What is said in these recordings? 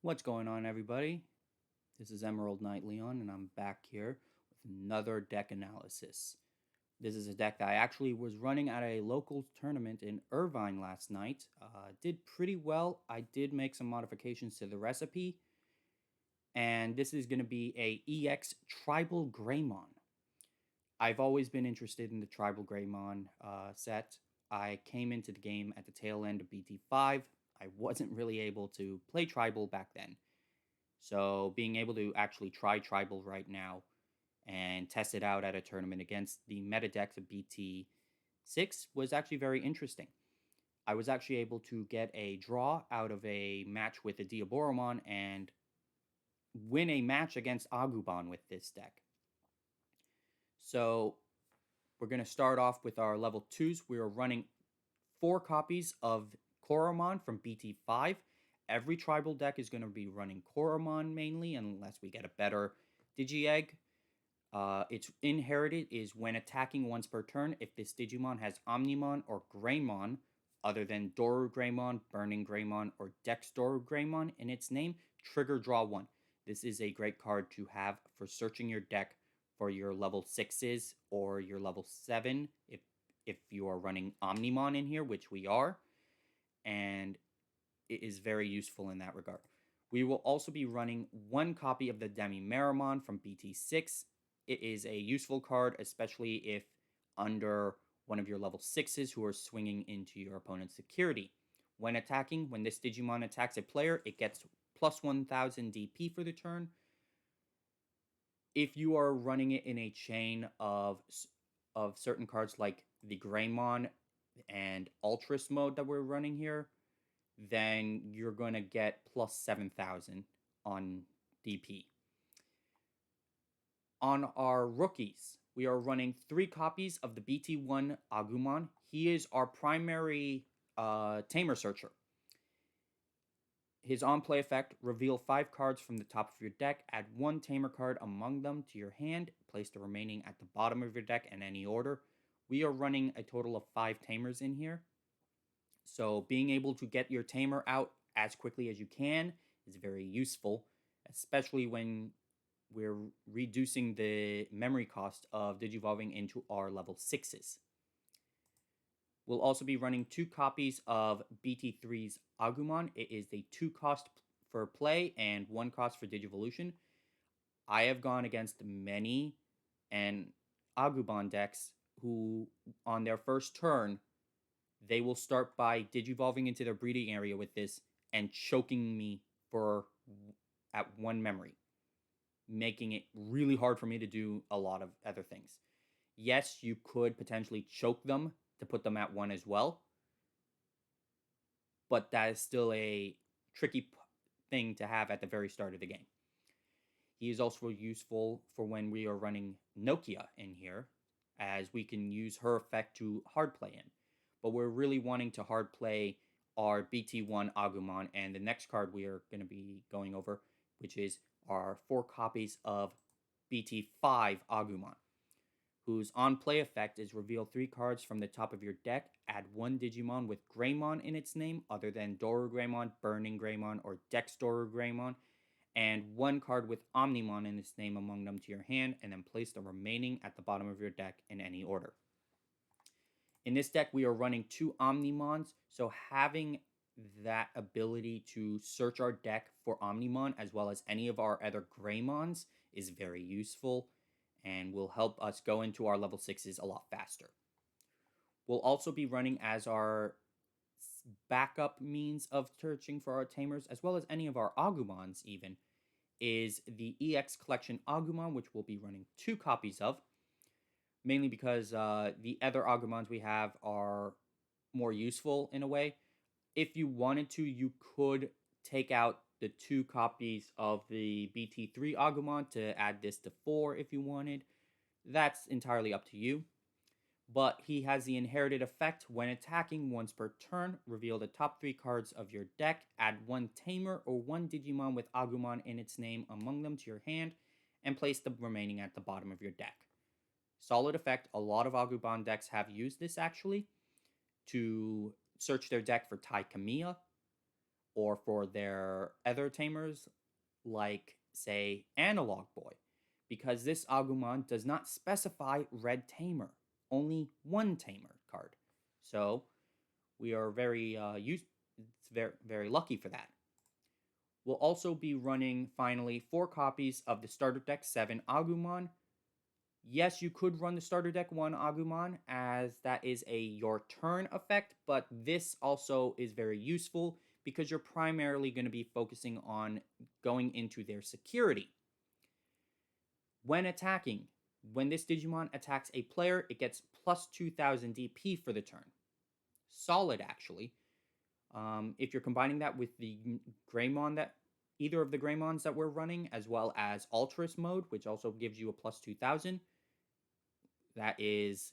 What's going on, everybody? This is Emerald Knight Leon, and I'm back here with another deck analysis. This is a deck that I actually was running at a local tournament in Irvine last night. Did pretty well. I did make some modifications to the recipe, and this is going to be a EX Tribal Greymon. I've always been interested in the Tribal Greymon set. I came into the game at the tail end of BT5. I wasn't really able to play Tribal back then. So being able to actually try Tribal right now and test it out at a tournament against the meta decks of BT6 was actually very interesting. I was actually able to get a draw out of a match with a Diaboromon and win a match against Agumon with this deck. So we're going to start off with our level 2s. We are running 4 copies of Koromon from BT5. Every tribal deck is going to be running Koromon mainly, unless we get a better Digi-Egg. Its inherited is when attacking once per turn, if this Digimon has Omnimon or Greymon, other than Doru Greymon, Burning Greymon, or Dex Doru Greymon in its name, trigger draw 1. This is a great card to have for searching your deck for your level 6s or your level 7 if you are running Omnimon in here, which we are, and it is very useful in that regard. We will also be running 1 copy of the Demi-Meramon from BT6. It is a useful card, especially if under one of your level 6s who are swinging into your opponent's security. When attacking, when this Digimon attacks a player, it gets plus 1000 DP for the turn. If you are running it in a chain of certain cards like the Greymon and Ultras mode that we're running here, then you're going to get plus 7,000 on DP. On our rookies, we are running 3 copies of the BT1 Agumon. He is our primary Tamer searcher. His on-play effect, reveal 5 cards from the top of your deck, add 1 Tamer card among them to your hand, place the remaining at the bottom of your deck in any order. We are running a total of 5 Tamers in here. So being able to get your Tamer out as quickly as you can is very useful, especially when we're reducing the memory cost of Digivolving into our level 6s. We'll also be running 2 copies of BT3's Agumon. It is a 2 cost for play and 1 cost for Digivolution. I have gone against many and Agumon decks who, on their first turn, they will start by Digivolving into their breeding area with this and choking me at 1 memory, making it really hard for me to do a lot of other things. Yes, you could potentially choke them to put them at 1 as well, but that is still a tricky thing to have at the very start of the game. He is also useful for when we are running Nokia in here, as we can use her effect to hard play in. But we're really wanting to hard play our BT1 Agumon, and the next card we are going to be going over, which is our 4 copies of BT5 Agumon, whose on-play effect is reveal 3 cards from the top of your deck, add 1 Digimon with Greymon in its name, other than Doru Greymon, Burning Greymon, or Dex Doru Greymon, and 1 card with Omnimon in its name among them to your hand, and then place the remaining at the bottom of your deck in any order. In this deck, we are running 2 Omnimons, so having that ability to search our deck for Omnimon as well as any of our other Greymons is very useful and will help us go into our level 6s a lot faster. We'll also be running as our backup means of searching for our Tamers, as well as any of our Agumons even, is the EX Collection Agumon, which we'll be running 2 copies of, mainly because the other Agumons we have are more useful in a way. If you wanted to, you could take out the 2 copies of the BT3 Agumon to add this to 4 if you wanted. That's entirely up to you. But he has the inherited effect when attacking once per turn. Reveal the top 3 cards of your deck, add 1 Tamer or 1 Digimon with Agumon in its name among them to your hand, and place the remaining at the bottom of your deck. Solid effect. A lot of Agumon decks have used this actually to search their deck for Tai Kamiya or for their other tamers, like, say, Analog Boy, because this Agumon does not specify red tamer, only one tamer card. So we are very very lucky for that. We'll also be running, finally, 4 copies of the Starter Deck 7 Agumon. Yes, you could run the Starter Deck 1 Agumon, as that is a your turn effect, but this also is very useful because you're primarily going to be focusing on going into their security. When attacking, when this Digimon attacks a player, it gets plus 2000 DP for the turn. Solid, actually. If you're combining that with the Greymon that either of the Greymons that we're running, as well as Ultras mode, which also gives you a plus 2000, that is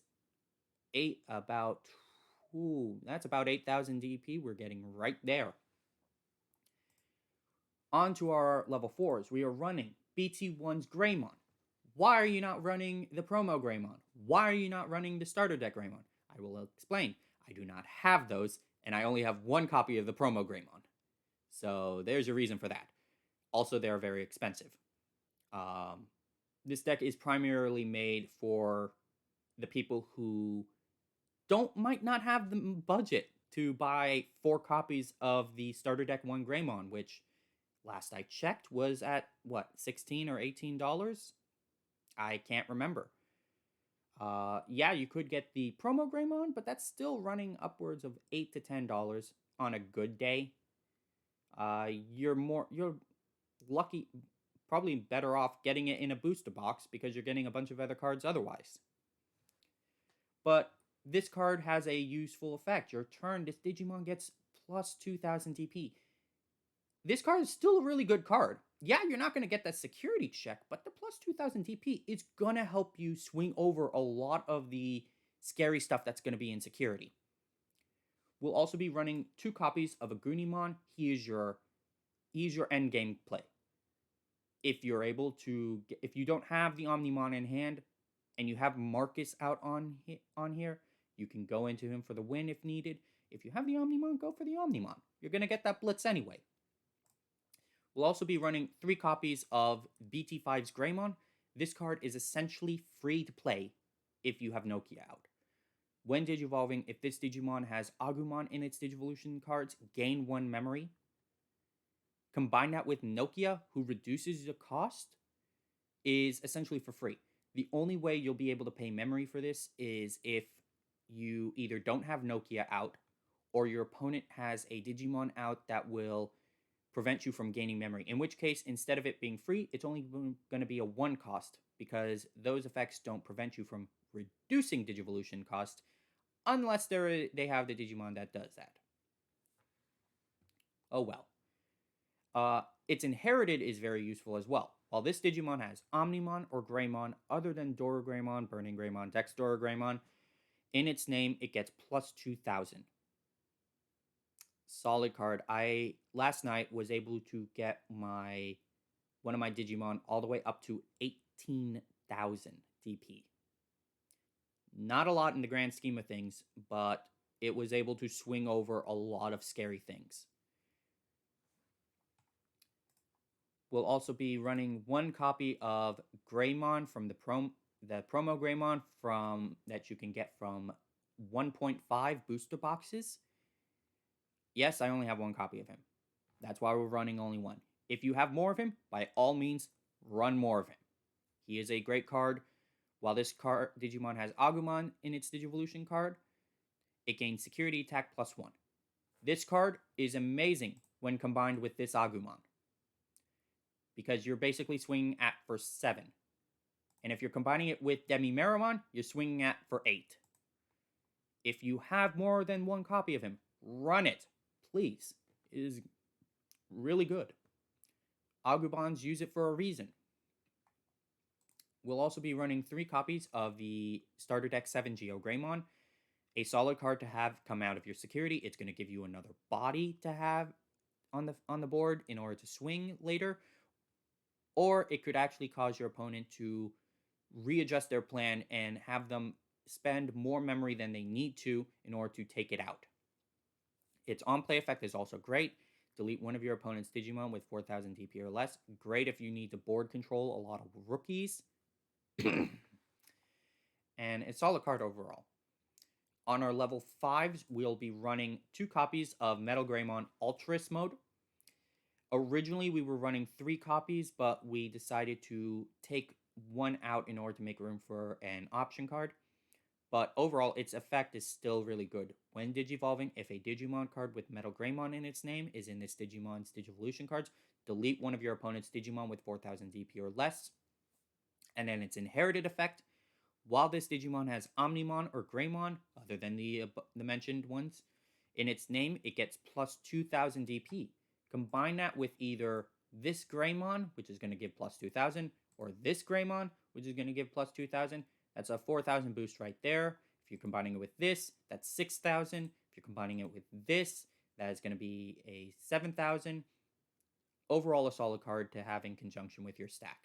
that's about 8000 DP we're getting right there. On to our level 4s. We are running BT1's Greymon. Why are you not running the promo Greymon? Why are you not running the starter deck Greymon? I will explain. I do not have those, and I only have 1 copy of the promo Greymon. So there's a reason for that. Also, they're very expensive. This deck is primarily made for the people who might not have the budget to buy 4 copies of the starter deck 1 Greymon, which last I checked was at what, $16 or $18? I can't remember. Yeah, you could get the promo Greymon, but that's still running upwards of $8 to $10 on a good day. You're lucky, probably better off getting it in a booster box because you're getting a bunch of other cards otherwise. But this card has a useful effect. Your turn, this Digimon gets plus 2000 DP. This card is still a really good card. Yeah, you're not going to get that security check, but the plus 2000 DP is going to help you swing over a lot of the scary stuff that's going to be in security. We'll also be running 2 copies of a Gunimon. He is your endgame play. If you're able to, if you don't have the Omnimon in hand and you have Marcus out on here, you can go into him for the win if needed. If you have the Omnimon, go for the Omnimon. You're going to get that Blitz anyway. We'll also be running 3 copies of BT5's Greymon. This card is essentially free to play if you have Nokia out. When Digivolving, if this Digimon has Agumon in its Digivolution cards, gain 1 memory. Combine that with Nokia, who reduces the cost, is essentially for free. The only way you'll be able to pay memory for this is if you either don't have Nokia out or your opponent has a Digimon out that will prevent you from gaining memory. In which case, instead of it being free, it's only going to be a 1 cost because those effects don't prevent you from reducing Digivolution cost unless they have the Digimon that does that. Oh well. Its inherited is very useful as well. While this Digimon has Omnimon or Greymon other than Dora Greymon, Burning Greymon, Dex Dora Greymon, in its name, it gets plus 2000. Solid card. I last night was able to get one of my Digimon all the way up to 18,000 DP. Not a lot in the grand scheme of things, but it was able to swing over a lot of scary things. We'll also be running 1 copy of Greymon from the promo Greymon that you can get from 1.5 booster boxes. Yes, I only have 1 copy of him. That's why we're running only 1. If you have more of him, by all means, run more of him. He is a great card. While this card Digimon has Agumon in its Digivolution card, it gains security attack plus 1. This card is amazing when combined with this Agumon, because you're basically swinging at for 7. And if you're combining it with Demi-Meramon, you're swinging at for 8. If you have more than 1 copy of him, run it, please. It is really good. Agumons use it for a reason. We'll also be running 3 copies of the Starter Deck 7 Geo Greymon. A solid card to have come out of your security. It's going to give you another body to have on the board in order to swing later. Or it could actually cause your opponent to readjust their plan and have them spend more memory than they need to in order to take it out. Its on-play effect is also great. delete one of your opponent's Digimon with 4,000 DP or less. Great if you need to board control a lot of rookies. And it's solid card overall. On our level 5s, we'll be running 2 copies of Metal Greymon Ultras mode. Originally, we were running 3 copies, but we decided to take one out in order to make room for an option card. But overall, its effect is still really good. When Digivolving, if a Digimon card with Metal Greymon in its name is in this Digimon's Digivolution cards, delete one of your opponent's Digimon with 4,000 DP or less. And then its inherited effect, while this Digimon has Omnimon or Greymon, other than the mentioned ones, in its name, it gets plus 2,000 DP. Combine that with either this Greymon, which is going to give plus 2,000, or this Greymon, which is going to give plus 2,000. That's a 4,000 boost right there. If you're combining it with this, that's 6,000. If you're combining it with this, that is going to be a 7,000. Overall, a solid card to have in conjunction with your stack.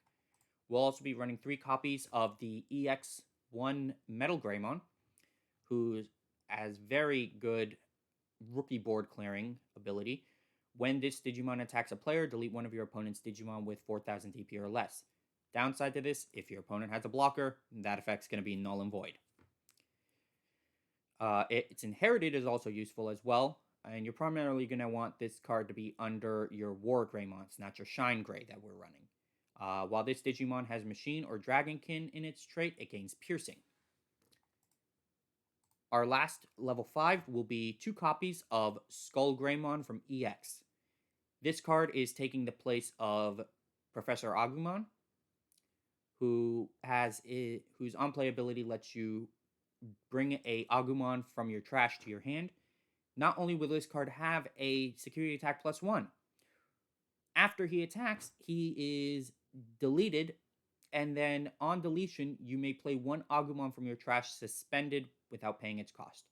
We'll also be running 3 copies of the EX-01 Metal Greymon, who has very good rookie board clearing ability. When this Digimon attacks a player, delete one of your opponent's Digimon with 4,000 DP or less. Downside to this, if your opponent has a blocker, that effect's going to be null and void. Its inherited is also useful as well, and you're primarily going to want this card to be under your War Greymons, not your Shine Grey that we're running. While this Digimon has Machine or Dragonkin in its trait, it gains Piercing. Our last level 5 will be 2 copies of Skull Greymon from EX. This card is taking the place of Professor Agumon, whose on-play ability lets you bring a Agumon from your trash to your hand. Not only will this card have a security attack +1, after he attacks, he is deleted, and then on deletion, you may play 1 Agumon from your trash suspended without paying its cost.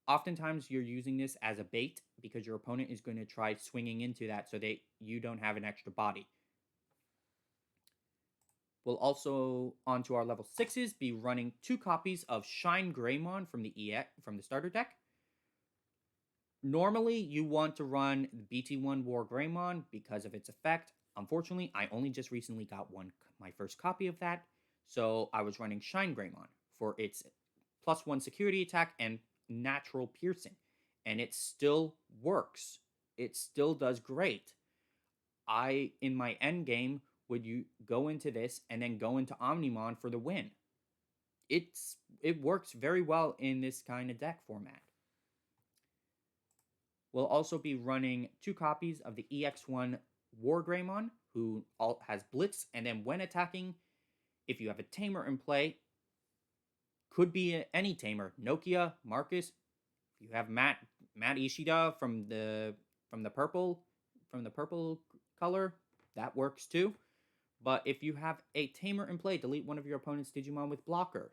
Oftentimes, you're using this as a bait because your opponent is going to try swinging into that so that you don't have an extra body. We'll also, onto our level 6s, be running 2 copies of Shine Greymon from the starter deck. Normally, you want to run the BT1 War Greymon because of its effect. Unfortunately, I only just recently got my first copy of that, so I was running Shine Greymon for its +1 security attack and natural piercing, and it still works. It still does great. In my end game, would you go into this and then go into Omnimon for the win? It works very well in this kind of deck format. We'll also be running 2 copies of the EX-01 War Greymon, who has Blitz, and then when attacking, if you have a Tamer in play, could be any Tamer, Nokia, Marcus. If you have Matt Ishida from the purple color, that works too. But if you have a Tamer in play, delete one of your opponent's Digimon with blocker.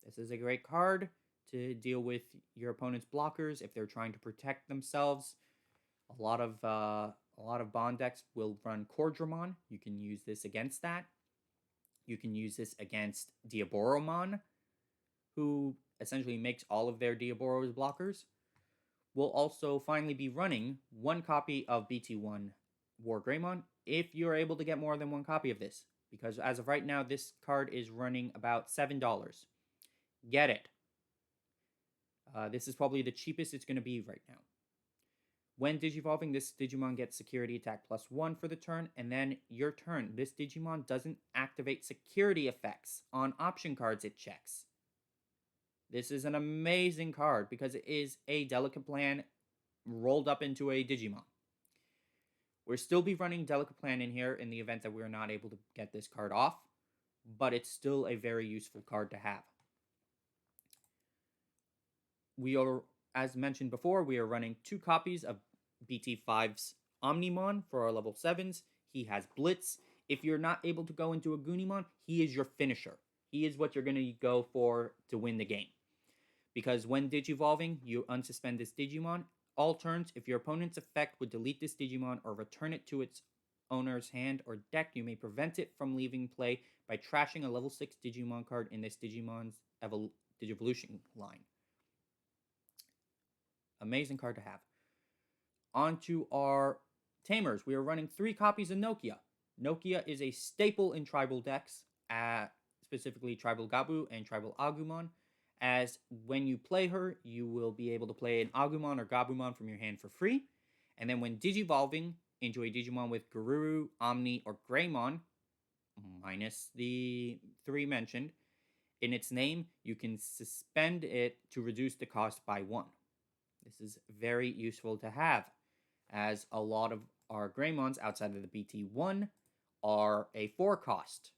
This is a great card to deal with your opponent's blockers if they're trying to protect themselves. A lot of Bond decks will run Cordramon. You can use this against that. You can use this against Diaboromon, who essentially makes all of their Diaboros blockers. We'll also finally be running 1 copy of BT1 War Greymon if you're able to get more than 1 copy of this, because as of right now, this card is running about $7. Get it. This is probably the cheapest it's going to be right now. When Digivolving, this Digimon gets security attack +1 for the turn, and then your turn. This Digimon doesn't activate security effects on option cards it checks. This is an amazing card because it is a Delicate Plan rolled up into a Digimon. We'll still be running Delicate Plan in here in the event that we're not able to get this card off, but it's still a very useful card to have. We are, as mentioned before, we are running 2 copies of BT5's Omnimon for our level 7s. He has Blitz. If you're not able to go into a Goonimon, he is your finisher. He is what you're going to go for to win the game. Because when Digivolving, you unsuspend this Digimon. All turns, if your opponent's effect would delete this Digimon or return it to its owner's hand or deck, you may prevent it from leaving play by trashing a level 6 Digimon card in this Digimon's Digivolution line. Amazing card to have. On to our Tamers. We are running 3 copies of Nokia. Nokia is a staple in tribal decks, specifically Tribal Gabu and Tribal Agumon, as when you play her, you will be able to play an Agumon or Gabumon from your hand for free, and then when Digivolving into a Digimon with Garuru, Omni, or Greymon, minus the 3 mentioned, in its name, you can suspend it to reduce the cost by 1. This is very useful to have, as a lot of our Greymons outside of the BT1 are a 4 cost.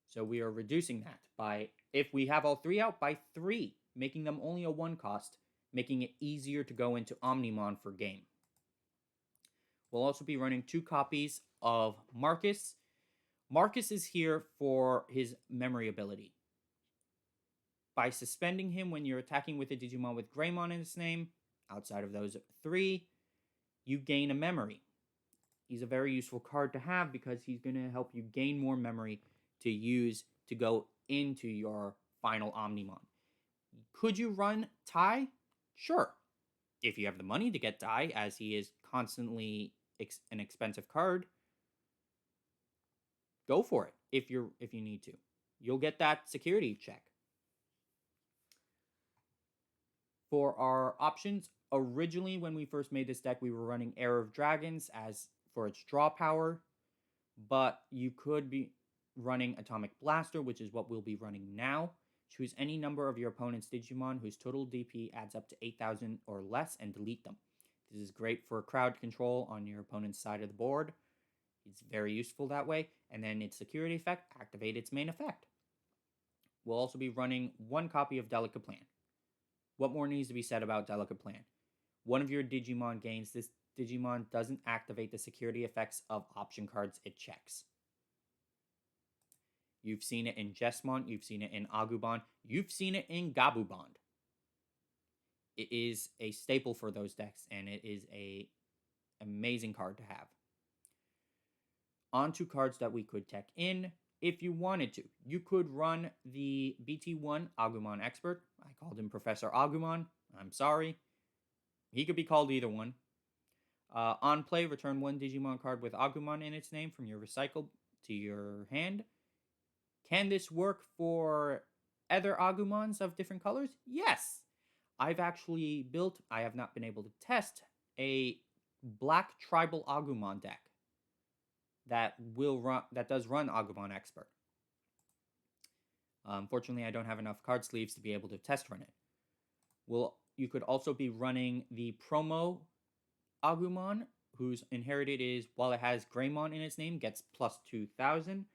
So we are reducing that by, if we have all 3 out, by 3, making them only a 1 cost, making it easier to go into Omnimon for game. We'll also be running 2 copies of Marcus. Marcus is here for his memory ability. By suspending him when you're attacking with a Digimon with Greymon in its name, outside of those 3, you gain a memory. He's a very useful card to have because he's going to help you gain more memory to use to go into your final Omnimon. Could you run Tai? Sure. If you have the money to get Tai, as he is constantly an expensive card, go for it if you need to. You'll get that security check. For our options, originally when we first made this deck, we were running Heir of Dragons as for its draw power, but you could be running Atomic Blaster, which is what we'll be running now. Choose any number of your opponent's Digimon whose total DP adds up to 8,000 or less and delete them. This is great for crowd control on your opponent's side of the board. It's very useful that way. And then its security effect, activate its main effect. We'll also be running 1 copy of Delicate Plan. What more needs to be said about Delicate Plan? One of your Digimon gains, this Digimon doesn't activate the security effects of option cards it checks. You've seen it in Jesmon, you've seen it in Agumon, you've seen it in Gabubon. It is a staple for those decks, and it is an amazing card to have. On to cards that we could tech in if you wanted to. You could run the BT1 Agumon Expert. I called him Professor Agumon. I'm sorry. He could be called either one. On play, return 1 Digimon card with Agumon in its name from your recycle to your hand. Can this work for other Agumons of different colors? Yes. I've actually built, I have not been able to test, a black tribal Agumon deck that does run Agumon Expert. Unfortunately, I don't have enough card sleeves to be able to test run it. You could also be running the promo Agumon, whose inherited is, while it has Greymon in its name, gets plus 2,000.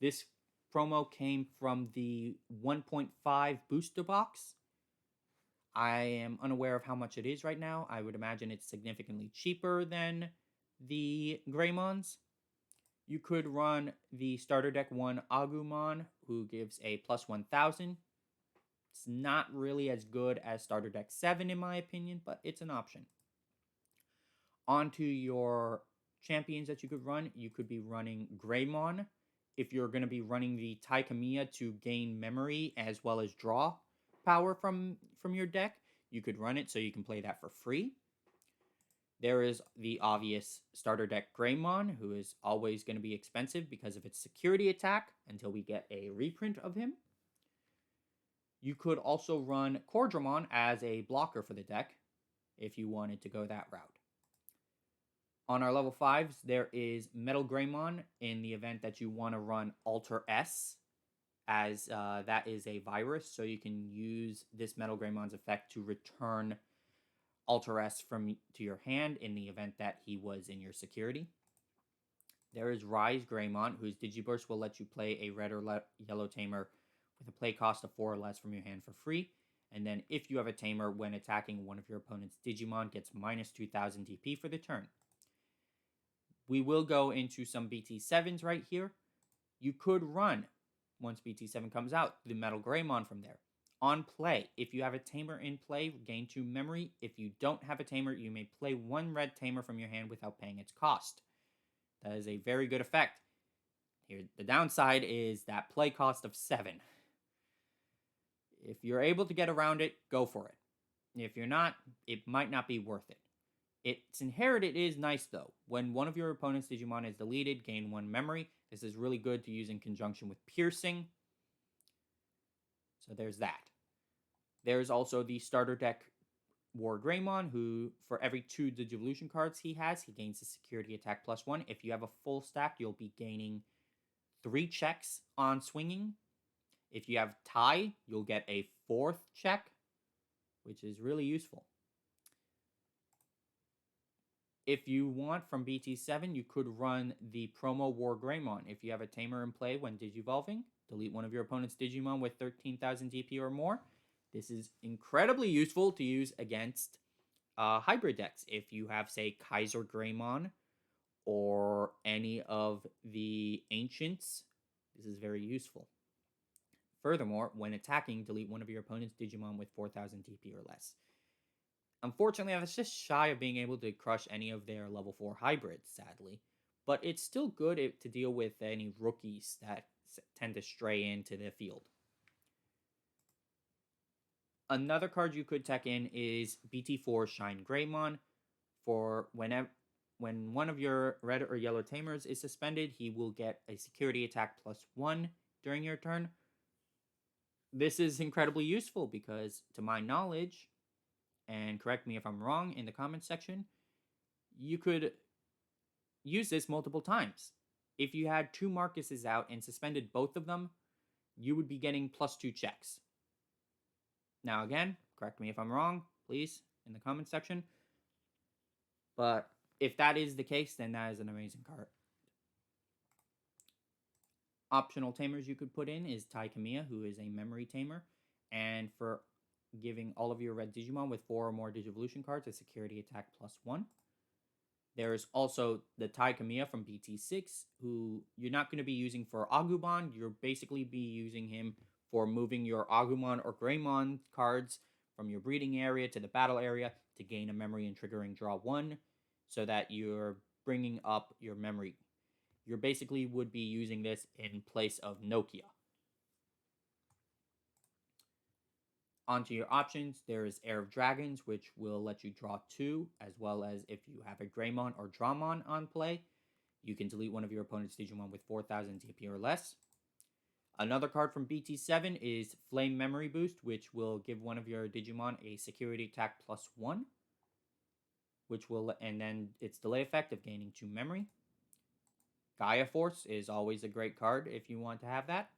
This promo came from the 1.5 booster box. I am unaware of how much it is right now. I would imagine it's significantly cheaper than the Greymons. You could run the starter deck 1 Agumon, who gives a plus 1,000. It's not really as good as starter deck 7 in my opinion, but it's an option. On to your champions that you could run. You could be running Greymon. If you're going to be running the Taikamiya to gain memory as well as draw power from your deck, you could run it so you can play that for free. There is the obvious starter deck Greymon, who is always going to be expensive because of its security attack until we get a reprint of him. You could also run Cordramon as a blocker for the deck if you wanted to go that route. On our level 5s, there is Metal Greymon in the event that you want to run Alter S, as that is a virus, so you can use this Metal Greymon's effect to return Alter S to your hand in the event that he was in your security. There is Rise Greymon, whose Digiburst will let you play a red or yellow Tamer with a play cost of 4 or less from your hand for free. And then if you have a Tamer, when attacking one of your opponent's Digimon, gets minus 2,000 DP for the turn. We will go into some BT7s right here. You could run, once BT7 comes out, the Metal Greymon from there. On play, if you have a Tamer in play, gain 2 memory. If you don't have a Tamer, you may play 1 red Tamer from your hand without paying its cost. That is a very good effect. Here, the downside is that play cost of 7. If you're able to get around it, go for it. If you're not, it might not be worth it. Its inherited is nice though. When one of your opponent's Digimon is deleted, gain 1 memory. This is really good to use in conjunction with piercing. So there's that. There's also the starter deck War Greymon, who for every 2 Digivolution cards he has, he gains a security attack +1. If you have a full stack, you'll be gaining 3 checks on swinging. If you have tie, you'll get a 4th check, which is really useful. If you want from BT7, you could run the promo War Greymon. If you have a Tamer in play when Digivolving, delete one of your opponent's Digimon with 13,000 DP or more. This is incredibly useful to use against hybrid decks. If you have, say, Kaiser Greymon or any of the Ancients, this is very useful. Furthermore, when attacking, delete one of your opponent's Digimon with 4,000 DP or less. Unfortunately, I was just shy of being able to crush any of their level 4 hybrids, sadly. But it's still good to deal with any rookies that tend to stray into the field. Another card you could tech in is BT4 Shine Greymon. For when one of your red or yellow Tamers is suspended, he will get a security attack +1 during your turn. This is incredibly useful because, to my knowledge, and correct me if I'm wrong in the comments section, you could use this multiple times. If you had 2 Marcuses out and suspended both of them, you would be getting +2 checks. Now again, correct me if I'm wrong, please, in the comments section. But if that is the case, then that is an amazing card. Optional tamers you could put in is Tai Kamiya, who is a memory tamer. And for giving all of your red Digimon with 4 or more Digivolution cards a security attack +1. There's also the Tai Kamiya from BT6, who you're not going to be using for Agumon. You'll basically be using him for moving your Agumon or Greymon cards from your breeding area to the battle area to gain a memory and triggering draw 1, so that you're bringing up your memory. You basically would be using this in place of Nokia. Onto your options, there is Heir of Dragons, which will let you draw 2, as well as if you have a Greymon or Dramon on play, you can delete one of your opponent's Digimon with 4,000 DP or less. Another card from BT7 is Flame Memory Boost, which will give one of your Digimon a security attack +1, which will, and then its delay effect of gaining 2 memory. Gaia Force is always a great card if you want to have that.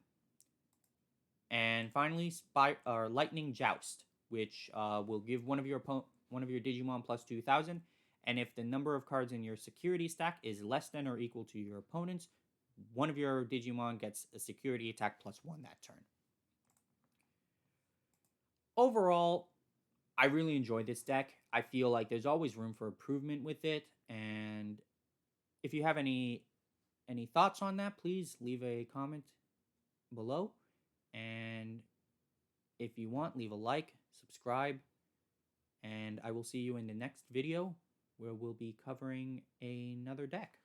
And finally, Lightning Joust, which will give one of your Digimon +2,000. And if the number of cards in your security stack is less than or equal to your opponent's, one of your Digimon gets a security attack +1 that turn. Overall, I really enjoyed this deck. I feel like there's always room for improvement with it. And if you have any thoughts on that, please leave a comment below. And if you want, leave a like, subscribe, and I will see you in the next video where we'll be covering another deck.